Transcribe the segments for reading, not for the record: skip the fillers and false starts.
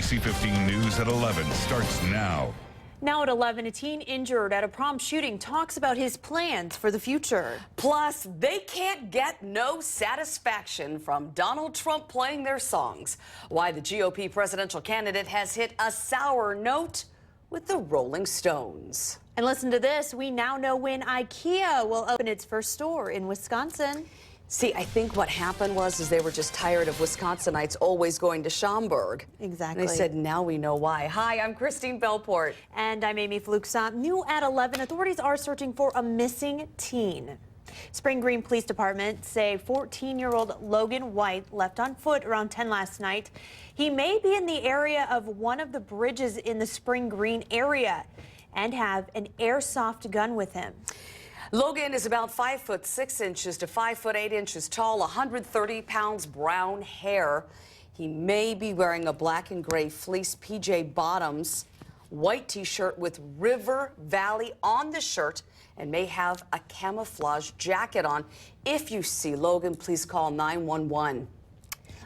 ABC 15 News at 11 starts now. Now at 11, a teen injured at a prom shooting talks about his plans for the future. Plus, they can't get no satisfaction from Donald Trump playing their songs. Why the GOP presidential candidate has hit a sour note with the Rolling Stones. And listen to this. We now know when IKEA will open its first store in Wisconsin. See, I think what happened was they were just tired of Wisconsinites always going to Schaumburg. Exactly. And they said, now we know why. Hi, I'm Christine Belport. And I'm Amy Fluxant. New at 11, authorities are searching for a missing teen. Spring Green Police Department say 14-year-old Logan White left on foot around 10 last night. He may be in the area of one of the bridges in the Spring Green area and have an airsoft gun with him. Logan is about 5'6" to 5'8" tall, 130 pounds, brown hair. He may be wearing a black and gray fleece PJ bottoms, white t-shirt with River Valley on the shirt, and may have a camouflage jacket on. If you see Logan, please call 911.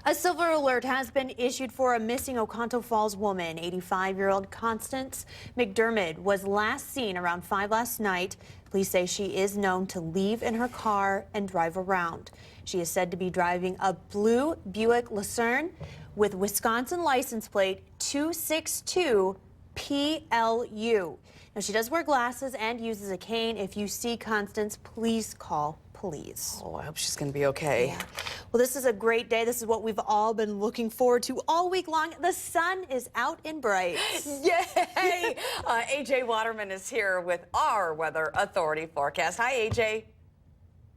A silver alert has been issued for a missing Oconto Falls woman. 85-year-old Constance McDermott was last seen around 5 last night. Police say she is known to leave in her car and drive around. She is said to be driving a blue Buick Lucerne with Wisconsin license plate 262 PLU. Now, she does wear glasses and uses a cane. If you see Constance, please call police. Oh, I hope she's going to be okay. Yeah. Well, this is a great day. This is what we've all been looking forward to all week long. The sun is out and bright. Yay! AJ Waterman is here with our Weather Authority forecast. Hi, AJ.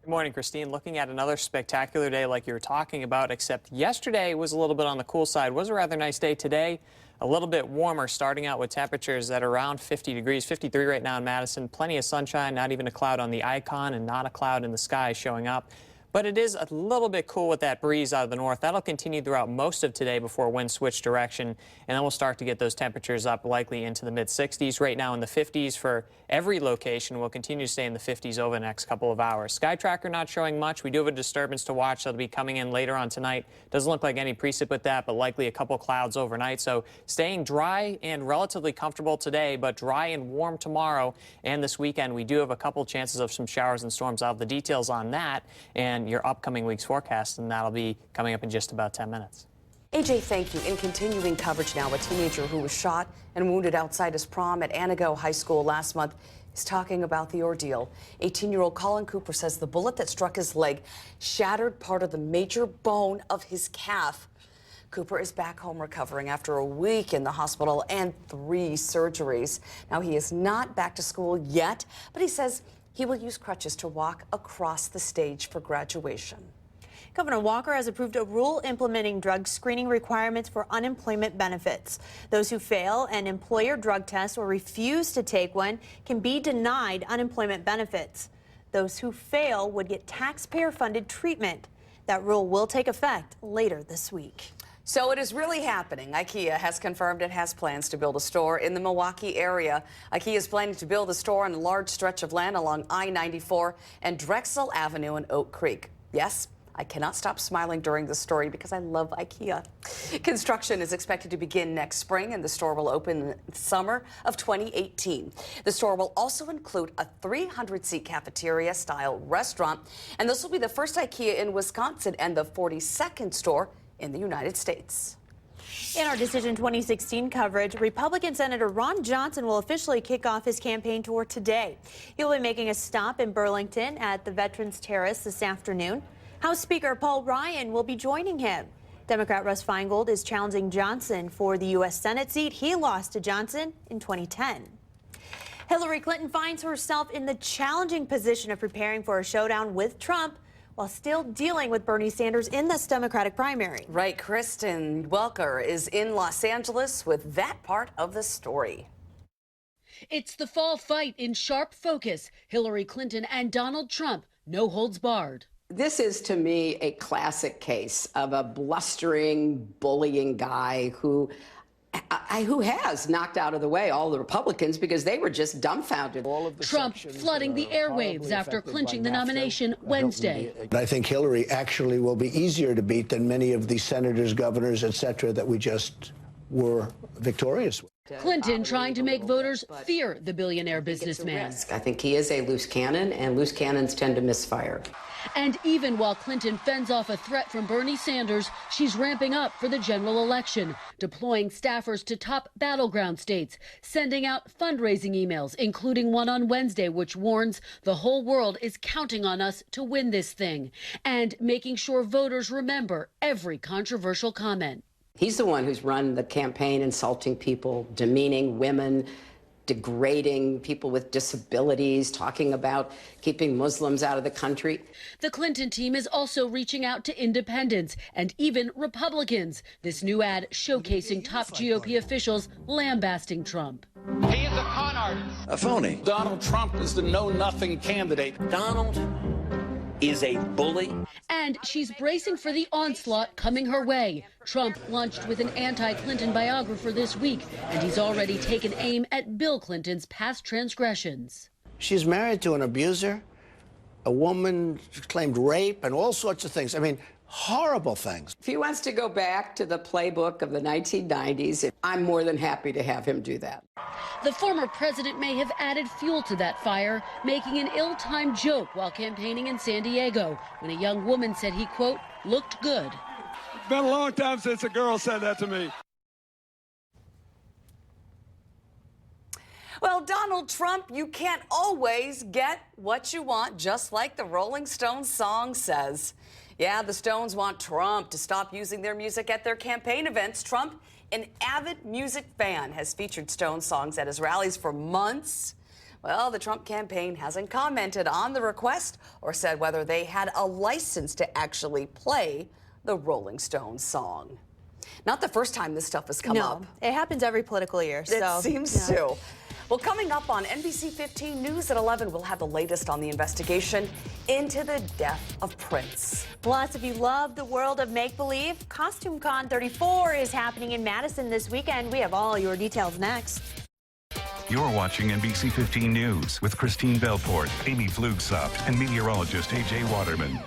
Good morning, Christine. Looking at another spectacular day like you were talking about, except yesterday was a little bit on the cool side. It was a rather nice day today. A little bit warmer, starting out with temperatures at around 50 degrees, 53 right now in Madison. Plenty of sunshine, not even a cloud on the icon and not a cloud in the sky showing up. But it is a little bit cool with that breeze out of the north. That'll continue throughout most of today before winds switch direction, and then we'll start to get those temperatures up likely into the mid-60s. Right now in the 50s for every location. We'll continue to stay in the 50s over the next couple of hours. Sky tracker not showing much. We do have a disturbance to watch that'll be coming in later on tonight. Doesn't look like any precip with that, but likely a couple clouds overnight. So staying dry and relatively comfortable today, but dry and warm tomorrow and this weekend. We do have a couple chances of some showers and storms. I'll have the details on that and your upcoming week's forecast, and that'll be coming up in just about 10 minutes. AJ, thank you. In continuing coverage now, a teenager who was shot and wounded outside his prom at Anago High School last month is talking about the ordeal. 18-year-old Colin Cooper says the bullet that struck his leg shattered part of the major bone of his calf. Cooper is back home recovering after a week in the hospital and 3 surgeries. Now, he is not back to school yet, but he says he will use crutches to walk across the stage for graduation. Governor Walker has approved a rule implementing drug screening requirements for unemployment benefits. Those who fail an employer drug test or refuse to take one can be denied unemployment benefits. Those who fail would get taxpayer-funded treatment. That rule will take effect later this week. So it is really happening. IKEA has confirmed it has plans to build a store in the Milwaukee area. IKEA is planning to build a store on a large stretch of land along I-94 and Drexel Avenue in Oak Creek. Yes, I cannot stop smiling during this story because I love IKEA. Construction is expected to begin next spring, and the store will open in the summer of 2018. The store will also include a 300-seat cafeteria-style restaurant, and this will be the first IKEA in Wisconsin and the 42nd store in the United States. In our Decision 2016 coverage, Republican Senator Ron Johnson will officially kick off his campaign tour today. He'll be making a stop in Burlington at the Veterans Terrace this afternoon. House Speaker Paul Ryan will be joining him. Democrat Russ Feingold is challenging Johnson for the U.S. Senate seat he lost to Johnson in 2010. Hillary Clinton finds herself in the challenging position of preparing for a showdown with Trump while still dealing with Bernie Sanders in this Democratic primary. Right, Kristen Welker is in Los Angeles with that part of the story. It's the fall fight in sharp focus. Hillary Clinton and Donald Trump, no holds barred. This is, to me, a classic case of a blustering, bullying guy who has knocked out of the way all the Republicans because they were just dumbfounded. Trump flooding the airwaves after clinching the nomination Wednesday. I think Hillary actually will be easier to beat than many of the senators, governors, et cetera, that we just were victorious. Clinton trying to make voters fear the billionaire businessman. I think he is a loose cannon, and loose cannons tend to misfire. And even while Clinton fends off a threat from Bernie Sanders, she's ramping up for the general election, deploying staffers to top battleground states, sending out fundraising emails, including one on Wednesday, which warns the whole world is counting on us to win this thing, and making sure voters remember every controversial comment. He's the one who's run the campaign insulting people, demeaning women, degrading people with disabilities, talking about keeping Muslims out of the country. The Clinton team is also reaching out to independents and even Republicans. This new ad showcasing top GOP officials lambasting Trump. He is a con artist. A phony. Donald Trump is the know-nothing candidate. Donald is a bully. And she's bracing for the onslaught coming her way. Trump lunched with an anti-Clinton biographer this week, and he's already taken aim at Bill Clinton's past transgressions. She's married to an abuser, a woman claimed rape and all sorts of things. I mean, horrible things. If he wants to go back to the playbook of the 1990s, I'm more than happy to have him do that. The former president may have added fuel to that fire, making an ill-timed joke while campaigning in San Diego when a young woman said he, quote, looked good. It's been a long time since a girl said that to me. Well, Donald Trump, you can't always get what you want, just like the Rolling Stones song says. Yeah, the Stones want Trump to stop using their music at their campaign events. Trump, an avid music fan, has featured Stones songs at his rallies for months. Well, the Trump campaign hasn't commented on the request or said whether they had a license to actually play the Rolling Stones song. Not the first time this stuff has come up. It happens every political year. It seems to. Well, coming up on NBC 15 News at 11, we'll have the latest on the investigation into the death of Prince. Plus, if you love the world of make-believe, Costume Con 34 is happening in Madison this weekend. We have all your details next. You're watching NBC 15 News with Christine Belport, Amy Flugsoft, and meteorologist A.J. Waterman.